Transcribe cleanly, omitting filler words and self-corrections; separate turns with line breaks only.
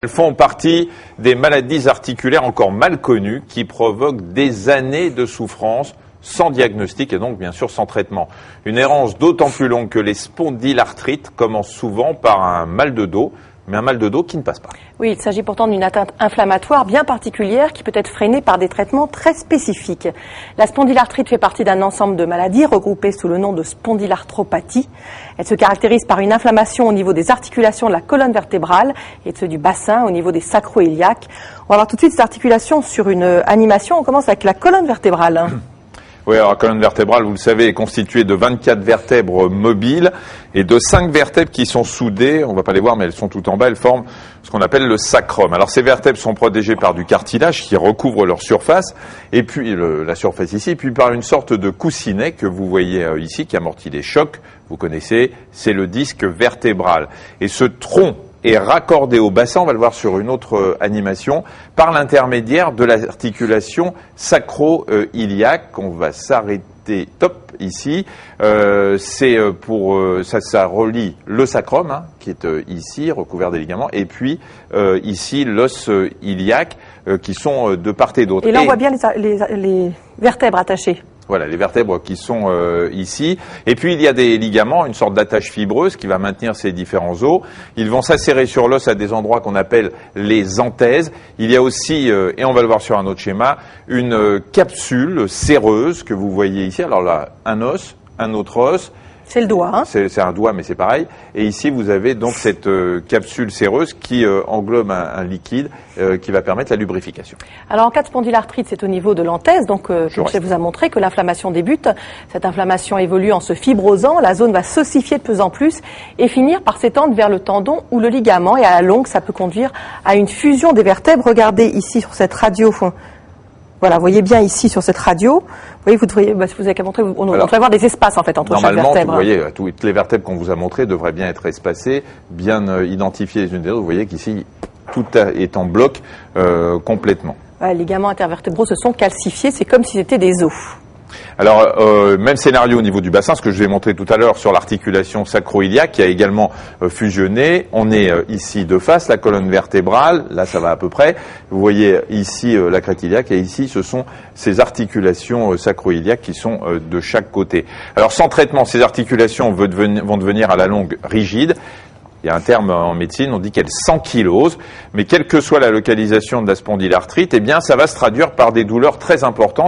Elles font partie des maladies articulaires encore mal connues qui provoquent des années de souffrance sans diagnostic et donc bien sûr sans traitement. Une errance d'autant plus longue que les spondylarthrites commencent souvent par un mal de dos, mais un mal de dos qui ne passe pas.
Oui, il s'agit pourtant d'une atteinte inflammatoire bien particulière qui peut être freinée par des traitements très spécifiques. La spondylarthrite fait partie d'un ensemble de maladies regroupées sous le nom de spondylarthropathie. Elle se caractérise par une inflammation au niveau des articulations de la colonne vertébrale et de ceux du bassin au niveau des sacro-iliaques. On va voir tout de suite ces articulations sur une animation. On commence avec la colonne vertébrale.
Oui, alors la colonne vertébrale, vous le savez, est constituée de 24 vertèbres mobiles et de 5 vertèbres qui sont soudées. On ne va pas les voir, mais elles sont tout en bas. Elles forment ce qu'on appelle le sacrum. Alors ces vertèbres sont protégées par du cartilage qui recouvre leur surface, et puis la surface ici, puis par une sorte de coussinet que vous voyez ici, qui amortit les chocs. Vous connaissez, c'est le disque vertébral. Et ce tronc est raccordé au bassin, on va le voir sur une autre animation, par l'intermédiaire de l'articulation sacro-iliaque. On va s'arrêter, top, ici. C'est pour ça relie le sacrum, qui est ici, recouvert des ligaments, et puis ici l'os iliaque, qui sont de part et d'autre.
Et là, on voit bien les vertèbres attachées.
Voilà, les vertèbres qui sont ici. Et puis, il y a des ligaments, une sorte d'attache fibreuse qui va maintenir ces différents os. Ils vont s'asserrer sur l'os à des endroits qu'on appelle les anthèses. Il y a aussi, et on va le voir sur un autre schéma, une capsule séreuse que vous voyez ici. Alors là, un os, un autre os.
C'est le doigt.
C'est un doigt, mais c'est pareil. Et ici, vous avez donc cette capsule séreuse qui englobe un liquide qui va permettre la lubrification.
Alors, en cas de spondylarthrite, c'est au niveau de l'anthèse. Donc, je vous ai montré que l'inflammation débute. Cette inflammation évolue en se fibrosant. La zone va s'ossifier de plus en plus et finir par s'étendre vers le tendon ou le ligament. Et à la longue, ça peut conduire à une fusion des vertèbres. Regardez ici sur cette radio. Voilà, vous voyez bien ici sur cette radio. Vous voyez, si vous avez qu'à montrer, on devrait avoir des espaces en fait entre chaque vertèbre.
Normalement, vous voyez, toutes les vertèbres qu'on vous a montrées devraient bien être espacées, bien identifiées les unes des autres. Vous voyez qu'ici, tout est en bloc complètement.
Les ligaments intervertébraux se sont calcifiés, c'est comme si c'était des os.
Alors, même scénario au niveau du bassin, ce que je vais montrer tout à l'heure sur l'articulation sacro-iliaque qui a également fusionné. On est ici de face, la colonne vertébrale, là ça va à peu près. Vous voyez ici la crête iliaque et ici ce sont ces articulations sacro-iliaques qui sont de chaque côté. Alors sans traitement, ces articulations vont devenir à la longue rigides. Il y a un terme en médecine, on dit qu'elles s'ankylosent, mais quelle que soit la localisation de la spondylarthrite, eh bien ça va se traduire par des douleurs très importantes.